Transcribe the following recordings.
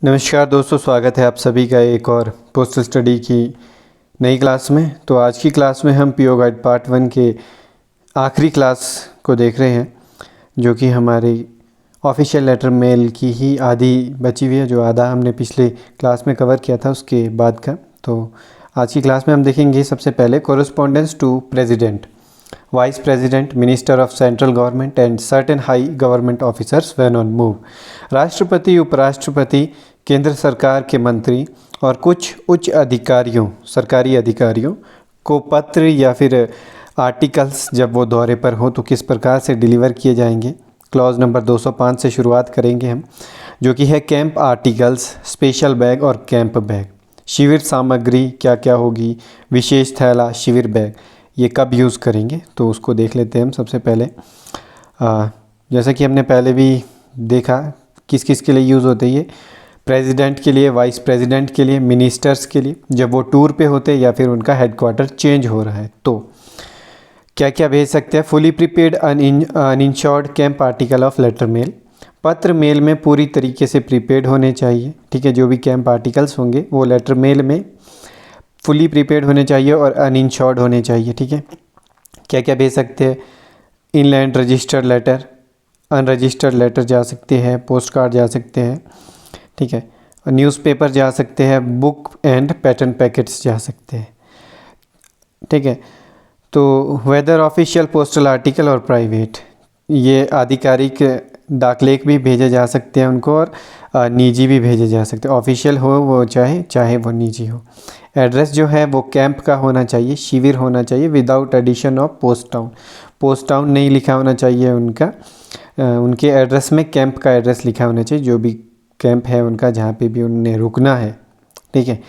नमस्कार दोस्तों, स्वागत है आप सभी का एक और पोस्टल स्टडी की नई क्लास में। तो आज की क्लास में हम पीओ गाइड पार्ट 1 के आखिरी क्लास को देख रहे हैं, जो कि हमारी ऑफिशियल लेटर मेल की ही आधी बची हुई है। जो आधा हमने पिछले क्लास में कवर किया था उसके बाद का। तो आज की क्लास में हम देखेंगे सबसे पहले correspondence to president, vice president, minister of central government and certain high government officers when on move. राष्ट्रपति, उपराष्ट्रपति, केंद्र सरकार के मंत्री और कुछ उच्च अधिकारियों, सरकारी अधिकारियों को पत्र या फिर आर्टिकल्स जब वो दौरे पर हो तो किस प्रकार से डिलीवर किए जाएंगे। क्लॉज नंबर 205 से शुरुआत करेंगे हम, जो कि है कैंप आर्टिकल्स, स्पेशल बैग और कैंप बैग। शिविर सामग्री क्या क्या होगी, विशेष थैला, शिविर बैग, ये कब यूज़ करेंगे तो उसको देख लेते हैं हम। सबसे पहले जैसा कि हमने पहले भी देखा किस किस के लिए यूज़ होते हैं ये, प्रेसिडेंट के लिए, वाइस प्रेसिडेंट के लिए, मिनिस्टर्स के लिए जब वो टूर पे होते हैं या फिर उनका हेडक्वार्टर चेंज हो रहा है तो क्या क्या भेज सकते हैं। Fully prepaid uninsured camp article of letter mail, पत्र मेल में पूरी तरीके से प्रीपेड होने चाहिए। ठीक है, जो भी कैंप आर्टिकल्स होंगे वो लेटर मेल में फुली प्रीपेड होने चाहिए और अनइंश्योर्ड होने चाहिए। ठीक है, क्या क्या भेज सकते हैं, inland registered letter, unregistered letter जा सकते हैं, पोस्ट कार्ड जा सकते हैं। ठीक है, न्यूज़पेपर जा सकते हैं, बुक एंड पैटर्न पैकेट्स जा सकते हैं। ठीक है, तो वेदर ऑफिशियल पोस्टल आर्टिकल और प्राइवेट, ये आधिकारिक डाकलेख भी भेजे जा सकते हैं उनको और निजी भी भेजे जा सकते हैं। ऑफिशियल हो वो चाहे वो निजी हो। एड्रेस जो है वो कैंप का होना चाहिए, शिविर होना चाहिए, without addition of post town. Post town नहीं लिखा होना चाहिए उनका, उनके एड्रेस में कैंप का एड्रेस लिखा होना चाहिए, जो भी कैंप है उनका, जहाँ पे भी उन्हें रुकना है। ठीक है,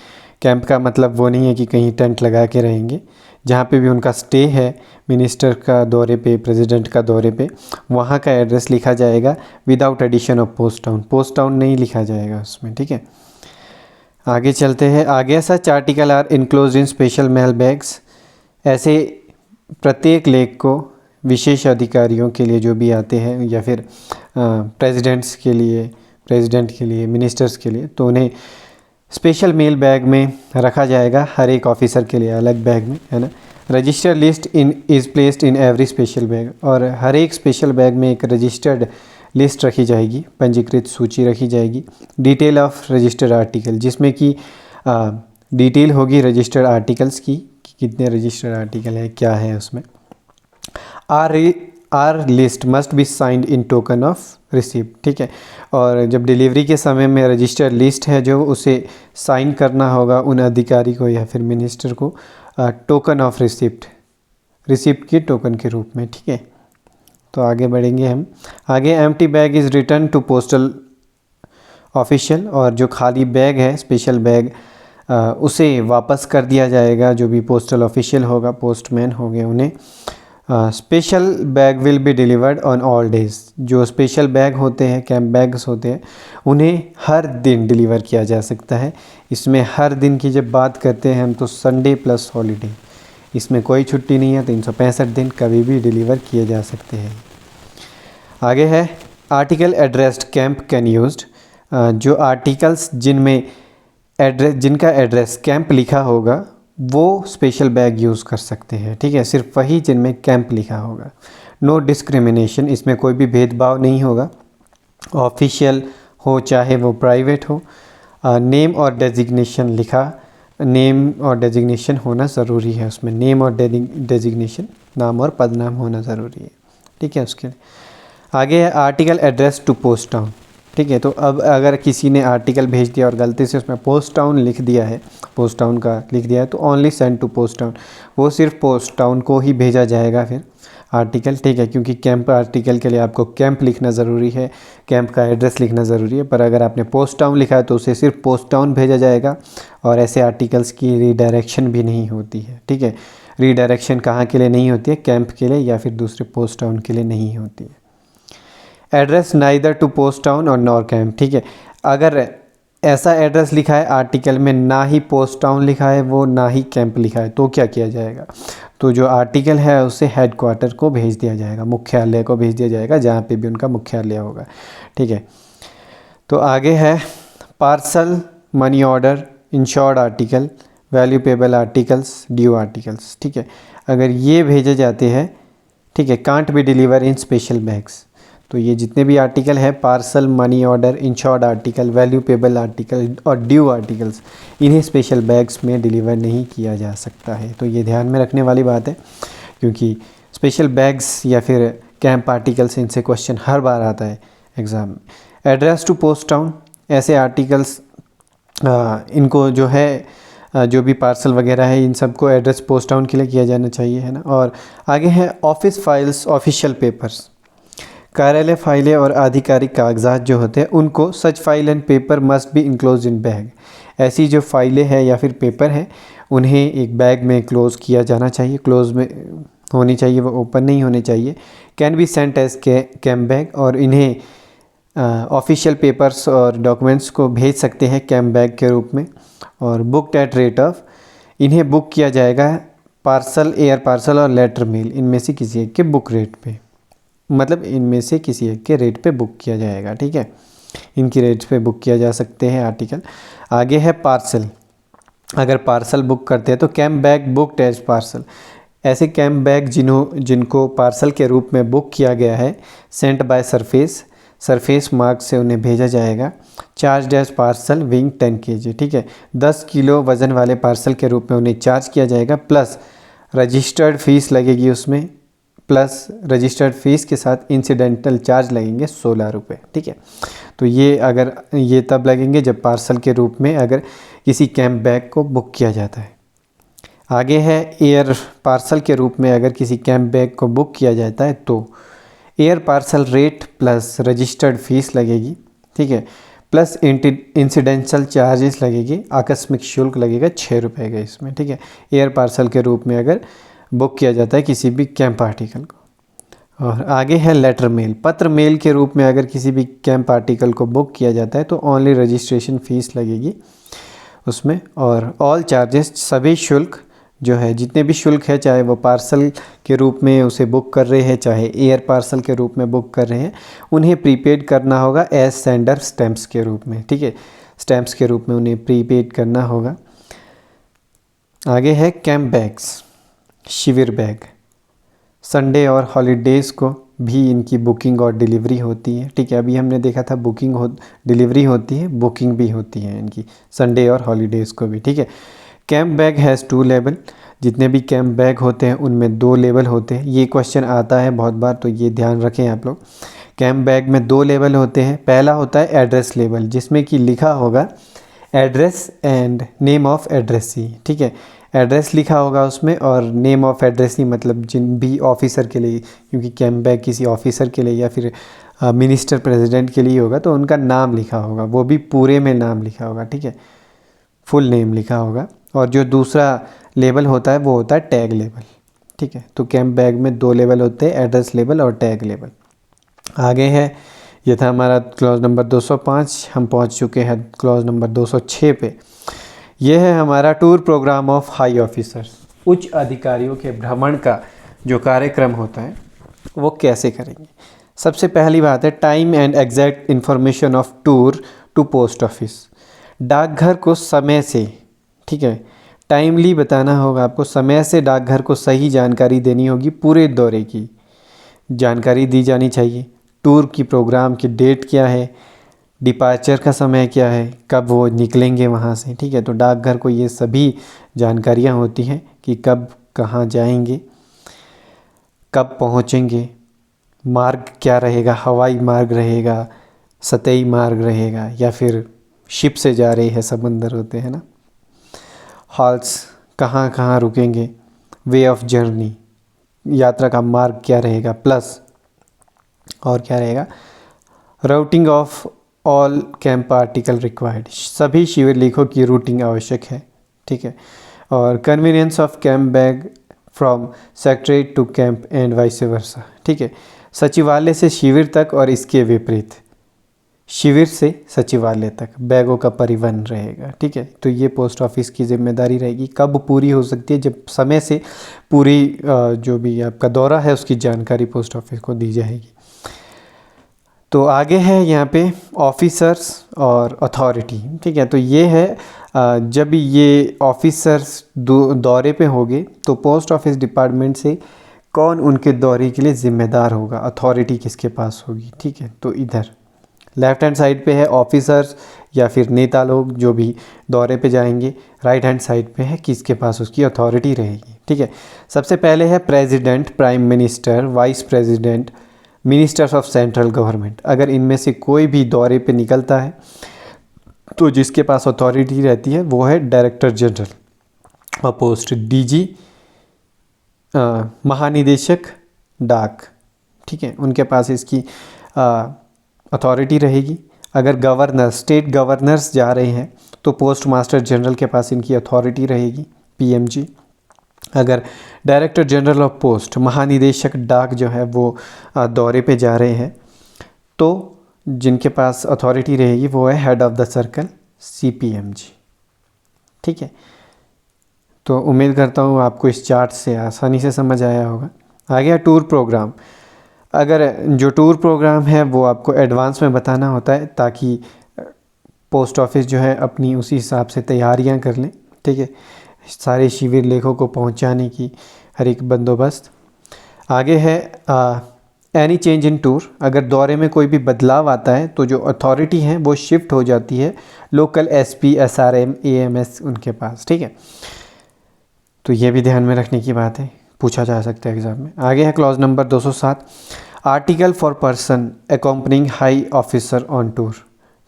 कैंप का मतलब वो नहीं है कि कहीं टेंट लगा के रहेंगे, जहाँ पे भी उनका स्टे है मिनिस्टर का दौरे पे, प्रेसिडेंट का दौरे पे, वहाँ का एड्रेस लिखा जाएगा without addition of post town. Post town नहीं लिखा जाएगा उसमें। ठीक है, आगे चलते हैं। आगे such article are enclose in special mail bags, ऐसे प्रत्येक लेख को विशेष अधिकारियों के लिए जो भी आते हैं या फिर प्रेसिडेंट के लिए, मिनिस्टर्स के लिए, तो उन्हें स्पेशल मेल बैग में रखा जाएगा, हर एक ऑफिसर के लिए अलग बैग में, है ना। Register list is placed in every special bag, और हर एक स्पेशल बैग में एक रजिस्टर्ड लिस्ट रखी जाएगी, पंजीकृत सूची रखी जाएगी। डिटेल ऑफ रजिस्टर्ड आर्टिकल, जिसमें कि डिटेल होगी रजिस्टर्ड आर्टिकल्स की कि कितने रजिस्टर्ड आर्टिकल है, क्या है उसमें। Our list must be signed in token of receipt. ठीक है, और जब डिलीवरी के समय में रजिस्टर्ड लिस्ट है जो उसे साइन करना होगा उन अधिकारी को या फिर मिनिस्टर को, टोकन ऑफ रिसिप्ट की टोकन के रूप में। ठीक है, तो आगे बढ़ेंगे हम। आगे empty bag is return to postal official, और जो खाली बैग है स्पेशल बैग उसे वापस कर दिया जाएगा जो भी पोस्टल ऑफिशियल होगा, पोस्टमैन हो गए उन्हें। Special bag will be delivered on all days, जो स्पेशल बैग होते हैं, कैंप बैग्स होते हैं, उन्हें हर दिन डिलीवर किया जा सकता है। इसमें हर दिन की जब बात करते हैं हम तो संडे प्लस हॉलीडे, इसमें कोई छुट्टी नहीं है, 365 दिन कभी भी डिलीवर किए जा सकते हैं। आगे है article addressed camp can used, जो आर्टिकल्स जिनका एड्रेस कैंप लिखा होगा वो स्पेशल बैग यूज़ कर सकते हैं। ठीक है, सिर्फ वही जिनमें कैंप लिखा होगा। नो डिस्क्रिमिनेशन, इसमें कोई भी भेदभाव नहीं होगा, ऑफिशियल हो चाहे वो प्राइवेट हो। नेम और डेजिग्नेशन नेम और डेजिग्नेशन होना ज़रूरी है उसमें, नेम और डेजिग्नेशन, नाम और पदनाम होना ज़रूरी है। ठीक है, उसके आगे है article address to post town. ठीक है, तो अब अगर किसी ने आर्टिकल भेज दिया और गलती से उसमें पोस्ट टाउन लिख दिया है, पोस्ट टाउन का लिख दिया है, तो only send to post town, वो सिर्फ पोस्ट टाउन को ही भेजा जाएगा फिर आर्टिकल। ठीक है, क्योंकि कैंप आर्टिकल के लिए आपको कैंप लिखना ज़रूरी है, कैंप का एड्रेस लिखना ज़रूरी है, पर अगर आपने पोस्ट टाउन लिखा है तो उसे सिर्फ पोस्ट टाउन भेजा जाएगा, और ऐसे आर्टिकल्स की रीडायरेक्शन भी नहीं होती है। ठीक है, रीडायरेक्शन कहाँ के लिए नहीं होती है, कैंप के लिए या फिर दूसरे पोस्ट टाउन के लिए नहीं होती है। Address neither to post town और नॉर कैंप। ठीक है, अगर ऐसा एड्रेस लिखा है आर्टिकल में, ना ही पोस्ट टाउन लिखा है वो, ना ही कैंप लिखा है, तो क्या किया जाएगा, तो जो आर्टिकल है उसे हेडक्वार्टर को भेज दिया जाएगा, मुख्यालय को भेज दिया जाएगा, जहाँ पे भी उनका मुख्यालय होगा। ठीक है, तो आगे है parcel, money order, insured article, valuable articles, due articles. ठीक है, अगर ये भेजे जाते हैं, ठीक है, can't be deliver in special bags. तो ये जितने भी आर्टिकल है, parcel, money order, insured article, valuable article और ड्यू आर्टिकल्स, इन्हें स्पेशल बैग्स में डिलीवर नहीं किया जा सकता है। तो ये ध्यान में रखने वाली बात है, क्योंकि स्पेशल बैग्स या फिर कैंप आर्टिकल्स, इनसे क्वेश्चन हर बार आता है एग्ज़ाम में। एड्रेस टू पोस्ट टाउन, ऐसे आर्टिकल्स इनको जो है जो भी पार्सल वगैरह है, इन सबको एड्रेस पोस्ट टाउन के लिए किया जाना चाहिए, है ना। और आगे है ऑफिस फाइल्स, ऑफिशियल पेपर्स, कार्यालय फाइलें और आधिकारिक कागजात जो होते हैं, उनको such file and paper must be enclose in bag. ऐसी जो फाइलें हैं या फिर पेपर है, उन्हें एक बैग में क्लोज़ किया जाना चाहिए, क्लोज में होनी चाहिए, वो ओपन नहीं होने चाहिए। Can be sent as camp bag, और इन्हें ऑफिशियल पेपर्स और डॉक्यूमेंट्स को भेज सकते हैं कैम्प बैग के रूप में। और बुकड एट रेट ऑफ, इन्हें बुक किया जाएगा पार्सल, एयर पार्सल और लेटर मेल, इनमें से किसी एक के बुक रेट पे, मतलब इनमें से किसी एक के रेट पे बुक किया जाएगा। ठीक है, इनकी रेट पे बुक किया जा सकते हैं आर्टिकल। आगे है पार्सल, अगर पार्सल बुक करते हैं तो camp bag booked as parcel, ऐसे कैम्प बैग जिनको पार्सल के रूप में बुक किया गया है, सेंट बाय सरफेस मार्क से उन्हें भेजा जाएगा। Charge as parcel weighing 10 kg, ठीक है, 10 किलो वज़न वाले पार्सल के रूप में उन्हें चार्ज किया जाएगा, प्लस रजिस्टर्ड फ़ीस लगेगी उसमें, प्लस रजिस्टर्ड फ़ीस के साथ इंसिडेंटल चार्ज लगेंगे 16 रुपये। ठीक है, तो ये तब लगेंगे जब पार्सल के रूप में अगर किसी कैम्प बैग को बुक किया जाता है। आगे है एयर पार्सल के रूप में अगर किसी कैम्प बैग को बुक किया जाता है तो air parcel rate plus registered fees लगेगी। ठीक है, प्लस इंसिडेंशियल चार्जेस लगेगी, आकस्मिक शुल्क लगेगा 6 रुपये का इसमें। ठीक है, एयर पार्सल के रूप में अगर बुक किया जाता है किसी भी कैंप आर्टिकल को। और आगे है लेटर मेल, पत्र मेल के रूप में अगर किसी भी कैंप आर्टिकल को बुक किया जाता है तो ओनली रजिस्ट्रेशन फ़ीस लगेगी उसमें, और ऑल चार्जेस, सभी शुल्क जो है, जितने भी शुल्क है, चाहे वो पार्सल के रूप में उसे बुक कर रहे हैं, चाहे एयर पार्सल के रूप में बुक कर रहे हैं, उन्हें प्रीपेड करना होगा एज सेंडर स्टैम्प्स के रूप में। ठीक है, स्टैम्प्स के रूप में उन्हें प्रीपेड करना होगा। आगे है कैंप बैग्स, शिविर बैग, संडे और हॉलीडेज़ को भी इनकी बुकिंग और डिलीवरी होती है। ठीक है, अभी हमने देखा था डिलीवरी होती है, बुकिंग भी होती है इनकी संडे और हॉलीडेज़ को भी। ठीक है, कैंप बैग हैज़ 2 लेवल, जितने भी कैंप बैग होते हैं उनमें 2 लेवल होते हैं। ये क्वेश्चन आता है बहुत बार, तो ये ध्यान रखें आप लोग। कैंप बैग में 2 लेवल होते हैं। पहला होता है एड्रेस लेवल, जिसमें कि लिखा होगा address and name of addressee. ठीक है, एड्रेस लिखा होगा उसमें, और नेम ऑफ एड्रेसी मतलब जिन भी ऑफिसर के लिए, क्योंकि कैंप बैग किसी ऑफिसर के लिए या फिर मिनिस्टर प्रेसिडेंट के लिए होगा, तो उनका नाम लिखा होगा, वो भी पूरे में नाम लिखा होगा। ठीक है, फुल नेम लिखा होगा। और जो दूसरा लेवल होता है वो होता है टैग लेवल। ठीक है, तो कैंप बैग में 2 लेवल होते हैं, एड्रेस लेवल और टैग लेवल। आगे है, ये था हमारा क्लॉज नंबर 205, हम पहुंच चुके हैं क्लॉज नंबर 206 पे। ये है हमारा tour programme of high officers, उच्च अधिकारियों के भ्रमण का जो कार्यक्रम होता है वो कैसे करेंगे। सबसे पहली बात है time and exact information of tour to post office, डाकघर को समय से, ठीक है, टाइमली बताना होगा आपको, समय से डाकघर को सही जानकारी देनी होगी, पूरे दौरे की जानकारी दी जानी चाहिए। टूर की प्रोग्राम की डेट क्या है, डिपार्चर का समय क्या है, कब वो निकलेंगे वहाँ से। ठीक है, तो डाकघर को ये सभी जानकारियाँ होती हैं कि कब कहाँ जाएंगे, कब पहुँचेंगे, मार्ग क्या रहेगा, हवाई मार्ग रहेगा, सतही मार्ग रहेगा, या फिर शिप से जा रहे हैं, समंदर होते हैं ना, हॉल्ट्स कहाँ कहाँ रुकेंगे, वे ऑफ जर्नी, यात्रा का मार्ग क्या रहेगा, प्लस और क्या रहेगा, routing of all camp article required, सभी शिविर लेखों की रूटिंग आवश्यक है। ठीक है, और convenience of camp bag from secretariat to camp and vice versa. ठीक है, सचिवालय से शिविर तक और इसके विपरीत, शिविर से सचिवालय तक बैगों का परिवहन रहेगा। ठीक है, तो ये पोस्ट ऑफिस की जिम्मेदारी रहेगी। कब पूरी हो सकती है, जब समय से पूरी जो भी आपका दौरा है उसकी जानकारी पोस्ट ऑफिस को दी जाएगी। तो आगे है यहाँ पे ऑफिसर्स और अथॉरिटी, ठीक है। तो ये है जब ये ऑफिसर्स दौरे पे होंगे तो पोस्ट ऑफिस डिपार्टमेंट से कौन उनके दौरे के लिए ज़िम्मेदार होगा, अथॉरिटी किसके पास होगी, ठीक है। तो इधर लेफ़्ट हैंड साइड पे है ऑफिसर्स या फिर नेता लोग जो भी दौरे पे जाएंगे, राइट हैंड साइड पे है किसके पास उसकी अथॉरिटी रहेगी, ठीक है। सबसे पहले है president, prime minister, vice president, ministers of central government. अगर इनमें से कोई भी दौरे पे निकलता है तो जिसके पास अथॉरिटी रहती है वो है डायरेक्टर जनरल और पोस्ट डीजी, महानिदेशक डाक, ठीक है, उनके पास इसकी अथॉरिटी रहेगी। अगर गवर्नर, स्टेट गवर्नर्स जा रहे हैं तो पोस्ट मास्टर जनरल के पास इनकी अथॉरिटी रहेगी, पीएमजी। अगर डायरेक्टर जनरल ऑफ पोस्ट, महानिदेशक डाक जो है वो दौरे पे जा रहे हैं तो जिनके पास अथॉरिटी रहेगी वो है हेड ऑफ़ द सर्कल, सीपीएमजी, ठीक है। तो उम्मीद करता हूँ आपको इस चार्ट से आसानी से समझ आया होगा। आ गया टूर प्रोग्राम। अगर जो टूर प्रोग्राम है वो आपको एडवांस में बताना होता है ताकि पोस्ट ऑफिस जो है अपनी उसी हिसाब से तैयारियां कर लें, ठीक है, सारे शिविर लेखों को पहुंचाने की हर एक बंदोबस्त। आगे है एनी चेंज इन टूर। अगर दौरे में कोई भी बदलाव आता है तो जो अथॉरिटी है वो शिफ्ट हो जाती है लोकल एसपी, एसआरएम, एएमएस उनके पास, ठीक है। तो ये भी ध्यान में रखने की बात है, पूछा जा सकता है एग्ज़ाम में। आगे है clause number 207, article for person accompanying high officer on tour,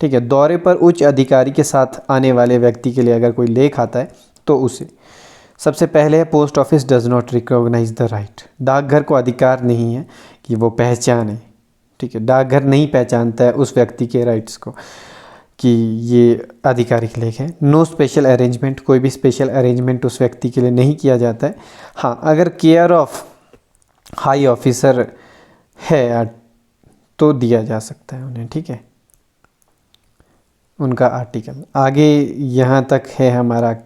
ठीक है। दौरे पर उच्च अधिकारी के साथ आने वाले व्यक्ति के लिए अगर कोई लेख आता है तो उसे सबसे पहले है post office does not recognise the right. डाकघर को अधिकार नहीं है कि वो पहचाने, ठीक है, डाकघर नहीं पहचानता है उस व्यक्ति के राइट्स को कि ये आधिकारिक लेख है। नो स्पेशल अरेंजमेंट, कोई भी स्पेशल अरेंजमेंट उस व्यक्ति के लिए नहीं किया जाता है। हाँ, अगर केयर ऑफ हाई ऑफिसर है तो दिया जा सकता है उन्हें, ठीक है, उनका आर्टिकल। आगे यहाँ तक है हमारा,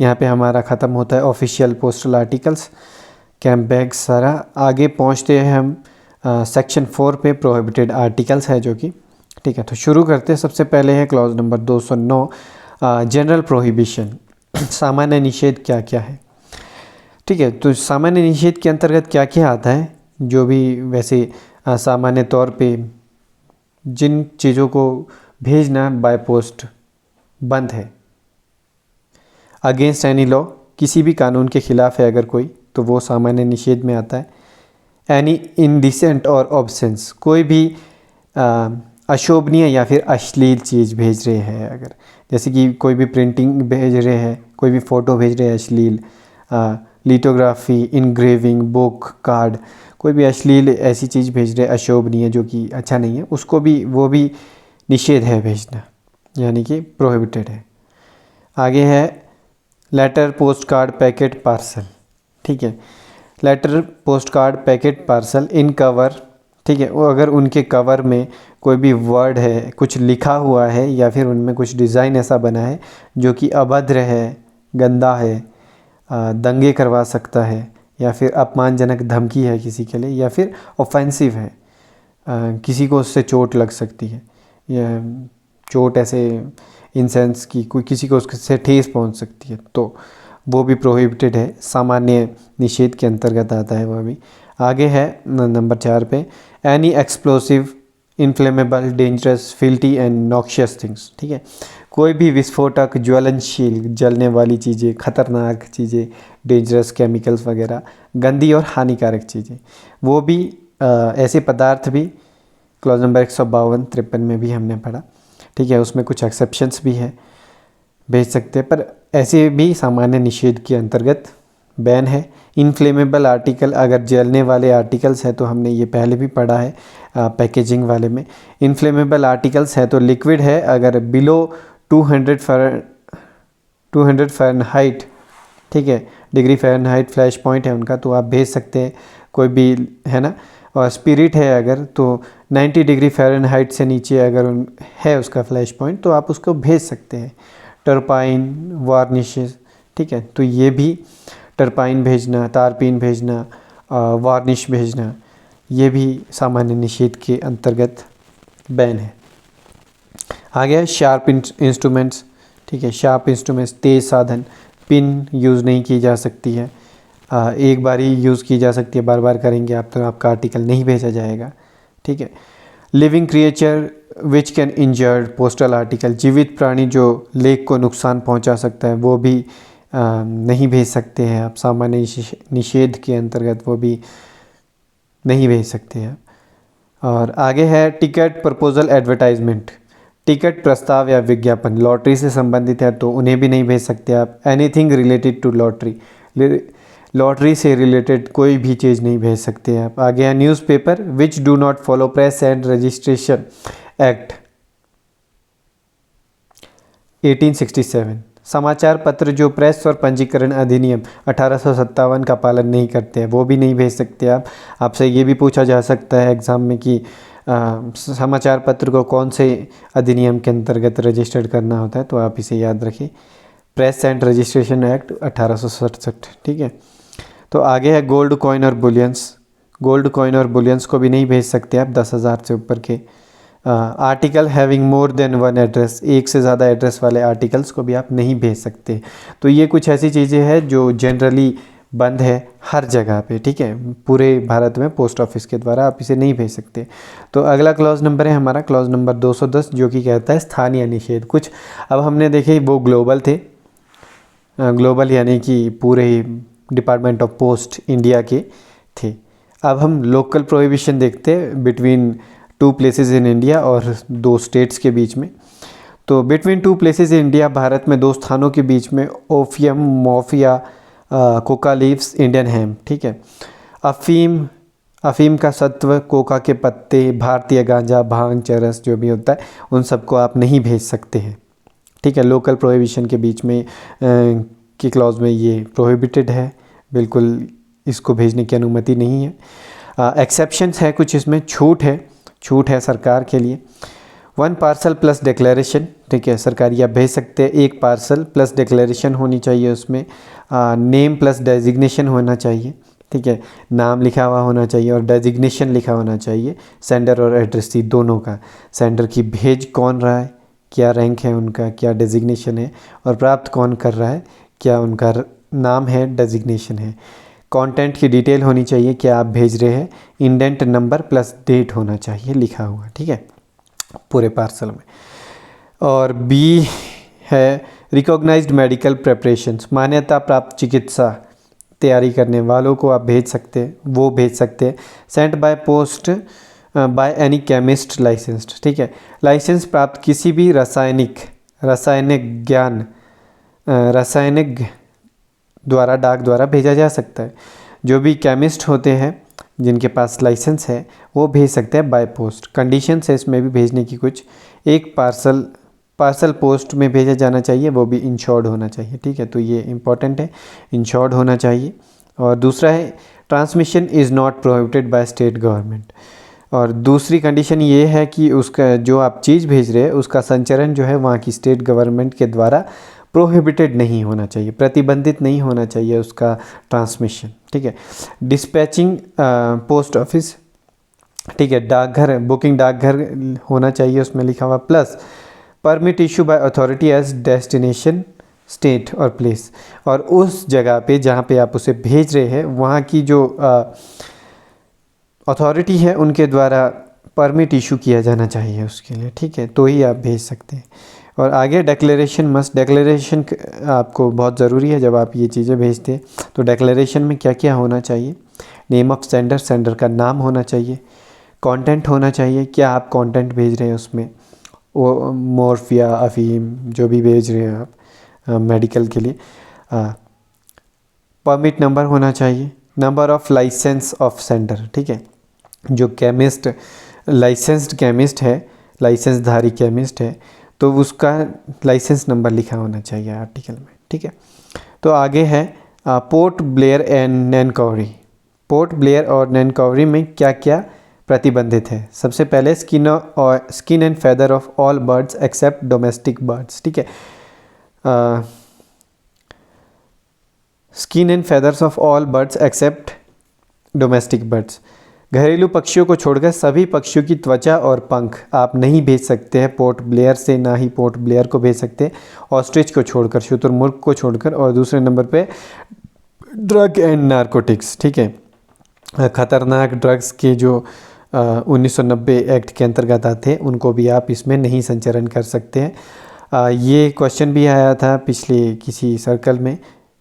यहाँ पे हमारा ख़त्म होता है official postal articles, camp bag सारा। आगे पहुँचते हैं हम सेक्शन 4 पे, प्रोहिबिटेड आर्टिकल्स है जो कि, ठीक है। तो शुरू करते हैं। सबसे पहले है क्लॉज नंबर 209, जनरल प्रोहिबिशन, सामान्य निषेध क्या क्या है, ठीक है। तो सामान्य निषेध के अंतर्गत क्या क्या आता है, जो भी वैसे सामान्य तौर पे जिन चीज़ों को भेजना बाय पोस्ट बंद है। अगेंस्ट एनी लॉ, किसी भी कानून के ख़िलाफ़ है अगर कोई तो वो सामान्य निषेध में आता है। एनी इनडिसेंट और ऑब्सेंस, कोई भी अशोभनीय या फिर अश्लील चीज़ भेज रहे हैं, अगर जैसे कि कोई भी प्रिंटिंग भेज रहे हैं, कोई भी फ़ोटो भेज रहे हैं अश्लील, लिटोग्राफी, इनग्रेविंग, बुक, कार्ड, कोई भी अश्लील ऐसी चीज़ भेज रहे हैं अशोभनीय जो कि अच्छा नहीं है, उसको भी वो भी निषेध है भेजना, यानी कि प्रोहिबिटेड है। आगे है letter, post card, packet, parcel, ठीक है। Letter, post card, packet, parcel in cover, ठीक है, वो अगर उनके कवर में कोई भी वर्ड है, कुछ लिखा हुआ है या फिर उनमें कुछ डिज़ाइन ऐसा बना है जो कि अभद्र है, गंदा है, दंगे करवा सकता है, या फिर अपमानजनक धमकी है किसी के लिए, या फिर ऑफेंसिव है, किसी को उससे चोट लग सकती है, या चोट ऐसे इन सेंस की कोई किसी को उससे ठेस पहुंच सकती है, तो वो भी प्रोहिबिटेड है, सामान्य निषेध के अंतर्गत आता है वह भी। आगे है नंबर 4 पे, any explosive, inflammable, dangerous, filthy and noxious things, ठीक है। कोई भी विस्फोटक, ज्वलनशील, जलने वाली चीज़ें, खतरनाक चीज़ें, डेंजरस केमिकल्स वगैरह, गंदी और हानिकारक चीज़ें, वो भी ऐसे पदार्थ भी क्लॉज नंबर 152-53 में भी हमने पढ़ा, ठीक है। उसमें कुछ एक्सेप्शंस भी है, भेज सकते हैं, पर ऐसे भी सामान्य निषेध के अंतर्गत बैन है। इनफ्लेमेबल आर्टिकल, अगर जलने वाले आर्टिकल्स हैं तो हमने ये पहले भी पढ़ा है पैकेजिंग वाले में। इनफ्लेमेबल आर्टिकल्स है तो लिक्विड है, अगर बिलो 200 फ़ारेनहाइट, ठीक है, डिग्री फ़ारेनहाइट फ्लैश पॉइंट है उनका, तो आप भेज सकते हैं कोई भी, है ना। और स्पिरिट है अगर तो 90 डिग्री फ़ारेनहाइट से नीचे अगर है उसका फ्लैश पॉइंट तो आप उसको भेज सकते हैं। टर्पाइन, वार्निशेस, ठीक है, तो ये भी टर्पाइन भेजना, तारपीन भेजना, वार्निश भेजना, ये भी सामान्य निषेध के अंतर्गत बैन है। आगे है शार्प इंस्ट्रूमेंट्स, ठीक है, शार्प इंस्ट्रूमेंट्स तेज़ साधन, पिन यूज़ नहीं की जा सकती है, एक बार ही यूज़ की जा सकती है, बार बार करेंगे आप तो आपका आर्टिकल नहीं भेजा जाएगा, ठीक है। Living creature which can injured postal article, जीवित प्राणी जो लेख को नुकसान पहुंचा सकता है वो भी नहीं भेज सकते हैं आप, सामान्य निषेध के अंतर्गत वो भी नहीं भेज सकते हैं। और आगे है टिकट प्रपोजल एडवर्टाइजमेंट, टिकट प्रस्ताव या विज्ञापन लॉटरी से संबंधित है तो उन्हें भी नहीं भेज सकते आप। Anything related to lottery, lottery से रिलेटेड कोई भी चीज़ नहीं भेज सकते आप। आगे है newspaper which do not follow press and registration act 1867, समाचार पत्र जो प्रेस और पंजीकरण अधिनियम 1857 का पालन नहीं करते हैं वो भी नहीं भेज सकते आप। आपसे ये भी पूछा जा सकता है एग्ज़ाम में कि समाचार पत्र को कौन से अधिनियम के अंतर्गत रजिस्टर्ड करना होता है, तो आप इसे याद रखिए, प्रेस एंड रजिस्ट्रेशन एक्ट 1867, ठीक है। तो आगे है गोल्ड कॉइन और बुलियंस, गोल्ड कॉइन और बुलियंस को भी नहीं भेज सकते आप 10,000 से ऊपर के। Article having more than one address, एक से ज़्यादा एड्रेस वाले आर्टिकल्स को भी आप नहीं भेज सकते। तो ये कुछ ऐसी चीज़ें हैं जो जनरली बंद है हर जगह पे, ठीक है, पूरे भारत में पोस्ट ऑफिस के द्वारा आप इसे नहीं भेज सकते। तो अगला क्लॉज नंबर है हमारा क्लॉज नंबर 210 जो कि कहता है स्थानीय निषेध। कुछ अब हमने देखे वो ग्लोबल थे, ग्लोबल यानी कि पूरे डिपार्टमेंट ऑफ पोस्ट इंडिया के थे। अब हम लोकल प्रोहिबिशन देखते हैं between two places in India और दो स्टेट्स के बीच में। तो between two places in India, Bharat में दो स्थानों के बीच में ओफियम मोफिया कोका लीव्स इंडियन हेम, ठीक है। अफीम का सत्व, कोका के पत्ते, भारतीय गांजा, भांग, चरस जो भी होता है उन सबको आप नहीं भेज सकते हैं, ठीक है। लोकल प्रोहिबिशन के बीच में की क्लॉज में ये प्रोहिबिटेड है, बिल्कुल इसको भेजने की अनुमति नहीं है। एक्सेप्शंस है कुछ, इसमें छूट है सरकार के लिए। 1 पार्सल प्लस डिक्लेरेशन, ठीक है, सरकारी आप भेज सकते हैं, 1 पार्सल प्लस डिक्लेरेशन होनी चाहिए उसमें, नेम प्लस डेजिग्नेशन होना चाहिए, ठीक है, नाम लिखा हुआ होना चाहिए और डेजिग्नेशन लिखा होना चाहिए, सेंडर और एड्रेसी दोनों का, सेंडर की भेज कौन रहा है, क्या रैंक है उनका, क्या डेजिग्नेशन है, और प्राप्त कौन कर रहा है, क्या उनका नाम है, डेजिग्नेशन है। कंटेंट की डिटेल होनी चाहिए, क्या आप भेज रहे हैं, इंडेंट नंबर प्लस डेट होना चाहिए लिखा हुआ, ठीक है, पूरे पार्सल में। और बी है रिकॉग्नाइज्ड मेडिकल प्रेपरेशंस, मान्यता प्राप्त चिकित्सा तैयारी करने वालों को आप भेज सकते हैं, वो भेज सकते हैं। Sent by post by any chemist licensed, ठीक है, लाइसेंस प्राप्त किसी भी रासायनिक द्वारा डाक द्वारा भेजा जा सकता है। जो भी केमिस्ट होते हैं जिनके पास लाइसेंस है वो भेज सकते हैं बाय पोस्ट। कंडीशन है इसमें भी भेजने की कुछ, एक पार्सल पोस्ट में भेजा जाना चाहिए, वो भी इंश्योर्ड होना चाहिए, ठीक है, तो ये इंपॉर्टेंट है, इंश्योर्ड होना चाहिए। और दूसरा है transmission is not prohibited by state government, और दूसरी कंडीशन ये है कि उसका जो आप चीज़ भेज रहे हैं उसका संचरण जो है वहाँ की स्टेट गवर्नमेंट के द्वारा प्रोहिबिटेड नहीं होना चाहिए, प्रतिबंधित नहीं होना चाहिए उसका ट्रांसमिशन, ठीक है। डिस्पैचिंग पोस्ट ऑफिस, ठीक है, डाकघर, बुकिंग डाकघर होना चाहिए उसमें लिखा हुआ, plus permit issue by authority as destination state और प्लेस, और उस जगह पे जहाँ पे आप उसे भेज रहे हैं वहाँ की जो अथॉरिटी है उनके द्वारा परमिट इशू किया जाना चाहिए उसके लिए, ठीक है, तो ही आप भेज सकते हैं। और आगे डिक्लेरेशन मस्ट, डिक्लेरेशन आपको बहुत ज़रूरी है जब आप ये चीज़ें भेजते हैं। तो डिक्लेरेशन में क्या क्या होना चाहिए, नेम ऑफ सेंडर, सेंडर का नाम होना चाहिए, कंटेंट होना चाहिए, क्या आप कंटेंट भेज रहे हैं उसमें, वो मोर्फिया, अफीम जो भी भेज रहे हैं आप मेडिकल के लिए, परमिट नंबर होना चाहिए, number of licence of sender, ठीक है, जो केमिस्ट लाइसेंस्ड केमिस्ट है, लाइसेंसधारी केमिस्ट है तो उसका लाइसेंस नंबर लिखा होना चाहिए आर्टिकल में, ठीक है। तो आगे है पोर्ट ब्लेयर एंड नैनकॉवरी, पोर्ट ब्लेयर और नैनकॉवरी में क्या क्या प्रतिबंधित है। सबसे पहले skin and feather of all birds except domestic birds, ठीक है, skin and feathers of all birds except domestic birds, घरेलू पक्षियों को छोड़कर सभी पक्षियों की त्वचा और पंख आप नहीं भेज सकते हैं पोर्ट ब्लेयर से, ना ही पोर्ट ब्लेयर को भेज सकते हैं, ऑस्ट्रिच को छोड़कर, शुतुरमुर्ग को छोड़कर। और दूसरे नंबर पे ड्रग एंड नारकोटिक्स, ठीक है, ख़तरनाक ड्रग्स के जो 1990 एक्ट के अंतर्गत आते हैं उनको भी आप इसमें नहीं संचरण कर सकते हैं। ये क्वेश्चन भी आया था पिछले किसी सर्कल में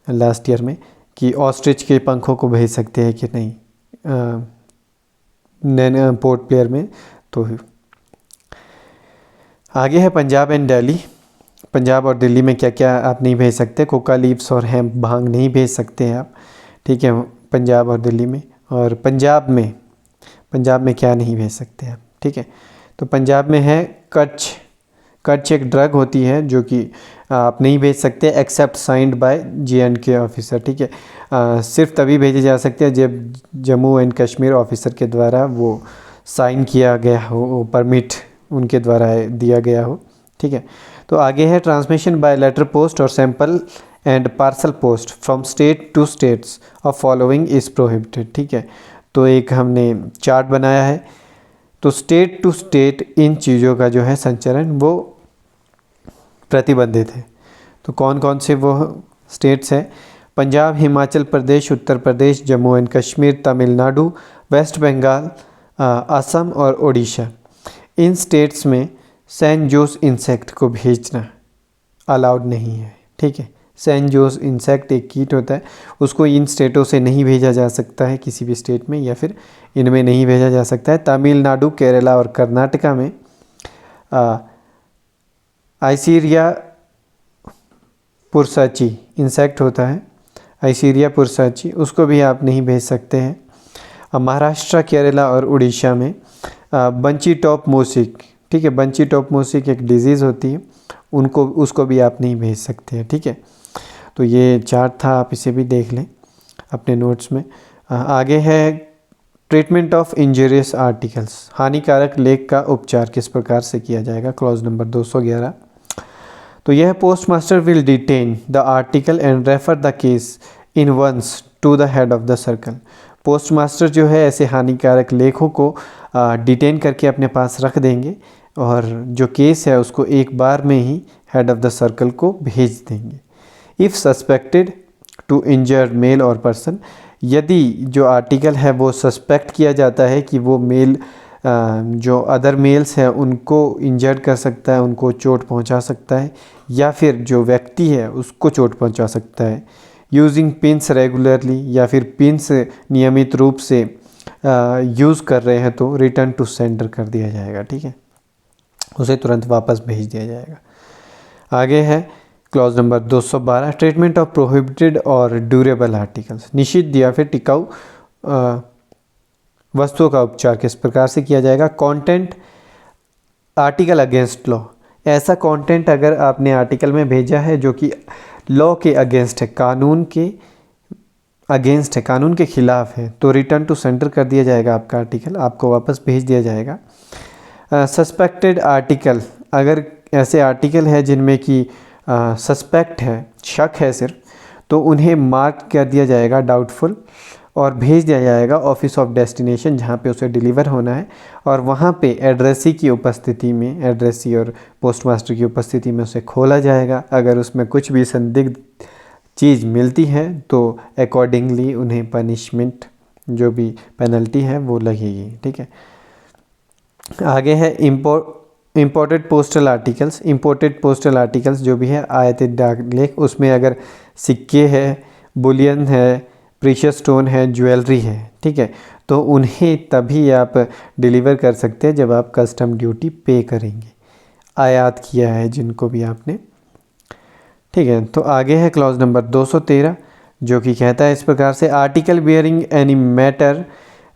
लास्ट ईयर में कि ऑस्ट्रिच के पंखों को भेज सकते हैं कि नहीं पोर्ट ब्लेयर में। तो आगे है पंजाब एंड दिल्ली। पंजाब और दिल्ली में क्या क्या आप नहीं भेज सकते, कोका लीव्स और हेम्प भांग नहीं भेज सकते हैं आप, ठीक है, पंजाब और दिल्ली में। और पंजाब में क्या नहीं भेज सकते आप, ठीक है। तो पंजाब में है कच्छ एक ड्रग होती है जो कि आप नहीं भेज सकते accept signed by J&K officer, ठीक है। सिर्फ तभी भेजे जा सकते हैं जब जम्मू एंड कश्मीर ऑफिसर के द्वारा वो साइन किया गया हो, वो परमिट उनके द्वारा दिया गया हो, ठीक है। तो आगे है ट्रांसमिशन बाय लेटर पोस्ट और sample and parcel post from state to states of following is prohibited, ठीक है। तो एक हमने चार्ट बनाया है, तो स्टेट टू स्टेट इन चीज़ों का जो है संचरण वो प्रतिबंधित है। तो कौन कौन से वो स्टेट्स हैं, पंजाब, हिमाचल प्रदेश, उत्तर प्रदेश, जम्मू एंड कश्मीर, तमिलनाडु, वेस्ट बंगाल, असम और उड़ीसा। इन स्टेट्स में सेंट जोस इंसेक्ट को भेजना अलाउड नहीं है, ठीक है। सेंट जोस इंसेक्ट एक कीट होता है, उसको इन स्टेटों से नहीं भेजा जा सकता है किसी भी स्टेट में, या फिर इनमें नहीं भेजा जा सकता है। तमिलनाडु, केरला और कर्नाटका में आइसीरिया पुरसाची इंसेक्ट होता है, आइसीरिया पुरसाची, उसको भी आप नहीं भेज सकते हैं। महाराष्ट्र, केरला और उड़ीसा में बंची टॉप मोसिक, ठीक है, बंची टॉप मोसिक एक डिजीज़ होती है, उसको भी आप नहीं भेज सकते हैं, ठीक है। तो ये चार्ट था, आप इसे भी देख लें अपने नोट्स में। आगे है ट्रीटमेंट ऑफ इंजरियस आर्टिकल्स, हानिकारक लेख का उपचार किस प्रकार से किया जाएगा, क्लॉज नंबर 211। तो यह postmaster will detain the article and refer the case in once to the head of the circle. Postmaster जो है ऐसे हानिकारक लेखों को डिटेन करके अपने पास रख देंगे और जो केस है उसको एक बार में ही हेड ऑफ द सर्कल को भेज देंगे। If suspected to injured mail or person, यदि जो आर्टिकल है वो सस्पेक्ट किया जाता है कि वो मेल जो अदर मेल्स हैं उनको इंजर्ड कर सकता है, उनको चोट पहुंचा सकता है, या फिर जो व्यक्ति है उसको चोट पहुंचा सकता है, यूजिंग पिंस रेगुलरली, या फिर पिंस नियमित रूप से यूज़ कर रहे हैं, तो रिटर्न टू सेंडर कर दिया जाएगा, ठीक है, उसे तुरंत वापस भेज दिया जाएगा। आगे है clause number 212 treatment of prohibited और ड्यूरेबल आर्टिकल्स, निषिद्ध या फिर टिकाऊ वस्तुओं का उपचार किस प्रकार से किया जाएगा। कंटेंट आर्टिकल अगेंस्ट लॉ, ऐसा कंटेंट अगर आपने आर्टिकल में भेजा है जो कि लॉ के अगेंस्ट है, कानून के अगेंस्ट है, कानून के खिलाफ है, तो रिटर्न टू सेंडर कर दिया जाएगा आपका आर्टिकल, आपको वापस भेज दिया जाएगा। सस्पेक्टेड आर्टिकल, अगर ऐसे आर्टिकल है जिनमें कि सस्पेक्ट है, शक है सिर्फ, तो उन्हें मार्क कर दिया जाएगा डाउटफुल और भेज दिया जाएगा ऑफिस ऑफ डेस्टिनेशन जहाँ पे उसे डिलीवर होना है, और वहाँ पे एड्रेसी की उपस्थिति में, एड्रेसी और पोस्टमास्टर की उपस्थिति में उसे खोला जाएगा। अगर उसमें कुछ भी संदिग्ध चीज़ मिलती है तो अकॉर्डिंगली उन्हें पनिशमेंट, जो भी पेनल्टी है वो लगेगी, ठीक है। आगे है imported postal articles. Imported postal articles जो भी है आयातित डाक लेख, उसमें अगर सिक्के है, बुलियन है, प्रीशियस स्टोन है, ज्वेलरी है, ठीक है, तो उन्हें तभी आप डिलीवर कर सकते हैं जब आप कस्टम ड्यूटी पे करेंगे, आयात किया है जिनको भी आपने, ठीक है। तो आगे है क्लॉज नंबर 213 जो कि कहता है इस प्रकार से, article bearing any matter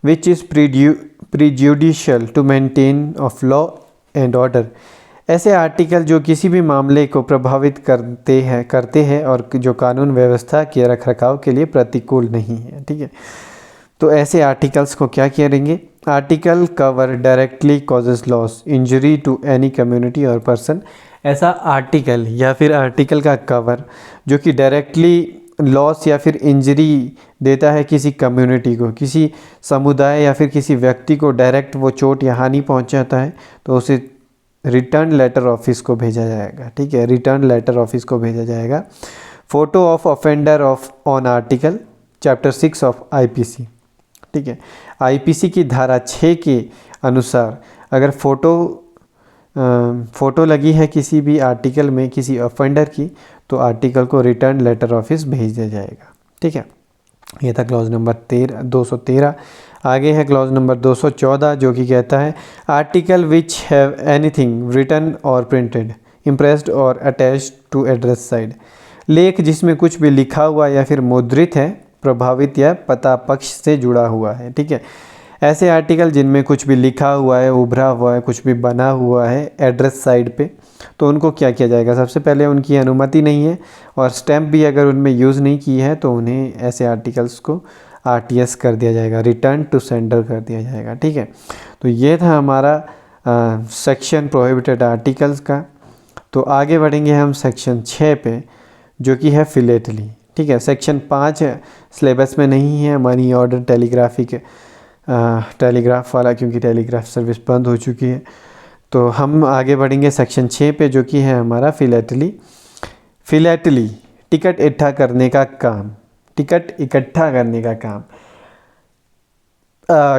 which is prejudicial to maintain of law and order, ऐसे आर्टिकल जो किसी भी मामले को प्रभावित करते हैं और जो कानून व्यवस्था के रखरखाव के लिए प्रतिकूल नहीं है, ठीक है। तो ऐसे आर्टिकल्स को क्या करेंगे, article cover directly causes loss injury to any community or person, ऐसा आर्टिकल या फिर आर्टिकल का कवर जो कि डायरेक्टली लॉस या फिर इंजरी देता है किसी कम्युनिटी को, किसी समुदाय या फिर किसी व्यक्ति को डायरेक्ट वो चोट या हानि पहुंचाता है, तो उसे रिटर्न लेटर ऑफिस को भेजा जाएगा। ठीक है, रिटर्न लेटर ऑफिस को भेजा जाएगा। Photo of offender of on article chapter 6 of IPC. ठीक है, आईपीसी की धारा 6 के अनुसार अगर फ़ोटो लगी है किसी भी आर्टिकल में किसी ऑफेंडर की, तो आर्टिकल को रिटर्न लेटर ऑफिस भेज दिया जाएगा। ठीक है, ये था क्लॉज नंबर 213। आगे है क्लॉज नंबर 214 जो कि कहता है article which have anything written or printed impressed or attached to address side. लेख जिसमें कुछ भी लिखा हुआ या फिर मुद्रित है, प्रभावित या पता पक्ष से जुड़ा हुआ है। ठीक है, ऐसे आर्टिकल जिनमें कुछ भी लिखा हुआ है, उभरा हुआ है, कुछ भी बना हुआ है एड्रेस साइड पे, तो उनको क्या किया जाएगा? सबसे पहले उनकी अनुमति नहीं है और स्टैम्प भी अगर उनमें यूज़ नहीं की है तो उन्हें ऐसे आर्टिकल्स को आरटीएस कर दिया जाएगा, रिटर्न टू सेंडर कर दिया जाएगा। ठीक है, तो ये था हमारा सेक्शन प्रोहिबिटेड आर्टिकल्स का। तो आगे बढ़ेंगे हम सेक्शन 6 पे जो कि है फिलेटली। ठीक है, सेक्शन 5 सिलेबस में नहीं है, मनी ऑर्डर टेलीग्राफ वाला, क्योंकि टेलीग्राफ सर्विस बंद हो चुकी है। तो हम आगे बढ़ेंगे सेक्शन 6 पे जो कि है हमारा फिलेटली। फिलेटली टिकट इकट्ठा करने का काम, टिकट इकट्ठा करने का काम।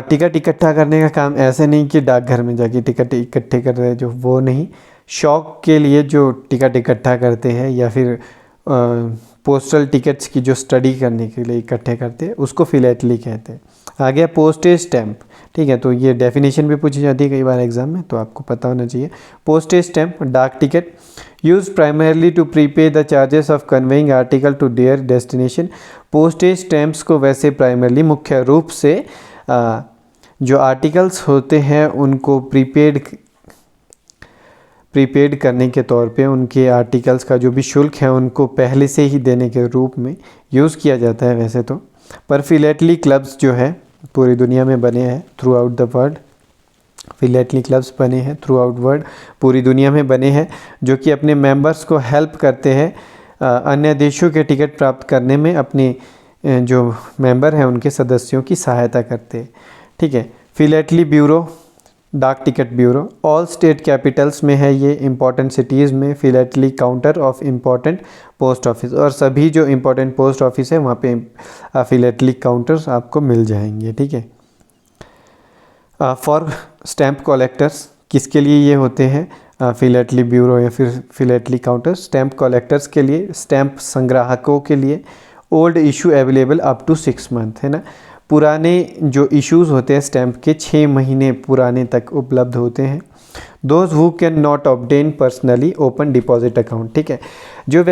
टिकट इकट्ठा करने का काम ऐसे नहीं कि डाकघर में जाके टिकट इकट्ठे कर रहे हैं, जो वो नहीं, शौक के लिए जो टिकट इकट्ठा करते हैं या फिर पोस्टल टिकट्स की जो स्टडी करने के लिए इकट्ठे करते हैं, उसको फिलेटली कहते हैं। आगे पोस्टेज स्टैम्प। ठीक है, तो ये डेफिनेशन भी पूछी जाती है कई बार एग्जाम में, तो आपको पता होना चाहिए। पोस्टेज स्टैम्प डाक टिकट use primarily to prepay the charges of conveying article to their destination. Postage stamps को वैसे प्राइमरली मुख्य रूप से जो आर्टिकल्स होते हैं उनको प्रीपेड करने के तौर पे, उनके आर्टिकल्स का जो भी शुल्क है उनको पहले से ही देने के रूप में यूज़ किया जाता है वैसे तो। पर फिलेटली क्लब्स जो है पूरी दुनिया में बने हैं through out the world. Philately clubs बने हैं थ्रू आउट वर्ल्ड, पूरी दुनिया में बने हैं, जो कि अपने मेंबर्स को हेल्प करते हैं अन्य देशों के टिकट प्राप्त करने में, अपने जो मेंबर हैं उनके सदस्यों की सहायता करते हैं। ठीक है, फिलेटली ब्यूरो डाक टिकट ब्यूरो ऑल स्टेट कैपिटल्स में है ये, इंपॉर्टेंट सिटीज़ में philately counter of important post office, और सभी जो इम्पॉर्टेंट पोस्ट ऑफिस है वहाँ पे फिलेटली काउंटर्स आपको मिल जाएंगे। ठीक है, फॉर स्टैम्प कलेक्टर्स किसके लिए ये होते हैं फिलेटली ब्यूरो या फिर फिलेटली काउंटर्स? स्टैम्प कलेक्टर्स के लिए, स्टैम्प संग्राहकों के लिए। Old issue available up to 6 month, है ना, पुराने जो इश्यूज़ होते हैं स्टैम्प के 6 महीने पुराने तक उपलब्ध होते हैं। Those who can not obtain personally open deposit account. ठीक है, जो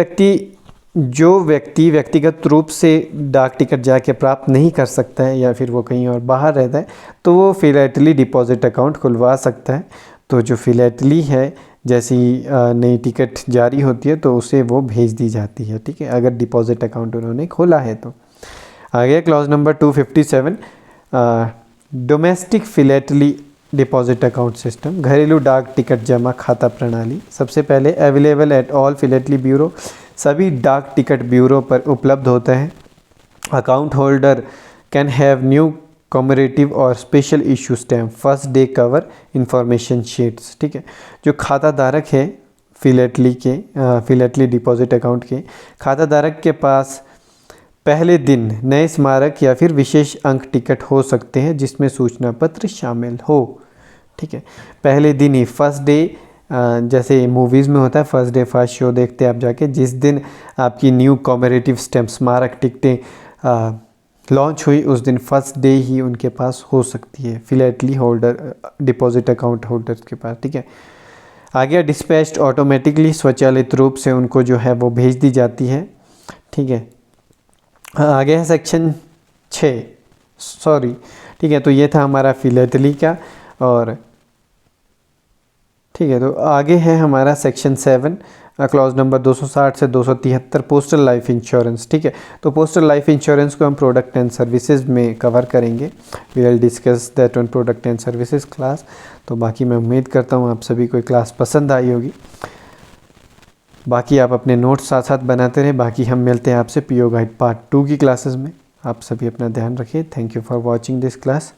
व्यक्ति व्यक्तिगत रूप से डाक टिकट जाके प्राप्त नहीं कर सकता है या फिर वो कहीं और बाहर रहता है, तो वो फिलेटली डिपॉजिट अकाउंट खुलवा सकता है। तो जो फिलेटली है, जैसी नई टिकट जारी होती है तो उसे वो भेज दी जाती है। ठीक है, अगर डिपॉजिट अकाउंट उन्होंने खोला है तो। आगे clause number 257 domestic philately deposit account system, घरेलू डाक टिकट जमा खाता प्रणाली। सबसे पहले available at all philately bureau, सभी डाक टिकट ब्यूरो पर उपलब्ध होता है। Account holder can have new commemorative और special issue stamp first day cover information sheets. ठीक है, जो खाता धारक है फिलेटली डिपॉजिट अकाउंट के, खाता धारक के पास पहले दिन नए स्मारक या फिर विशेष अंक टिकट हो सकते हैं जिसमें सूचना पत्र शामिल हो। ठीक है, पहले दिन ही फर्स्ट डे, जैसे मूवीज़ में होता है फर्स्ट डे फर्स्ट शो देखते हैं आप जाके, जिस दिन आपकी न्यू कॉमरेटिव स्टैम्प स्मारक टिकटें लॉन्च हुई उस दिन फर्स्ट डे ही उनके पास हो सकती है philately holder deposit account holders के पास। ठीक है, आगे डिस्पैच्ड ऑटोमेटिकली, स्वचालित रूप से उनको जो है वो भेज दी जाती है। ठीक है, आगे है सेक्शन 6 ठीक है, तो ये था हमारा फिलेटली का। और ठीक है, तो आगे है हमारा सेक्शन 7 क्लॉज नंबर 260 से 273 पोस्टल लाइफ इंश्योरेंस। ठीक है, तो पोस्टल लाइफ इंश्योरेंस को हम प्रोडक्ट एंड सर्विसेज में कवर करेंगे। We will discuss that on product and services class. तो बाकी मैं उम्मीद करता हूँ आप सभी को क्लास पसंद आई होगी। बाकी आप अपने नोट्स साथ साथ बनाते रहे। बाकी हम मिलते हैं आपसे पीओ गाइड पार्ट 2 की क्लासेस में। आप सभी अपना ध्यान रखिए। Thank you for watching this class.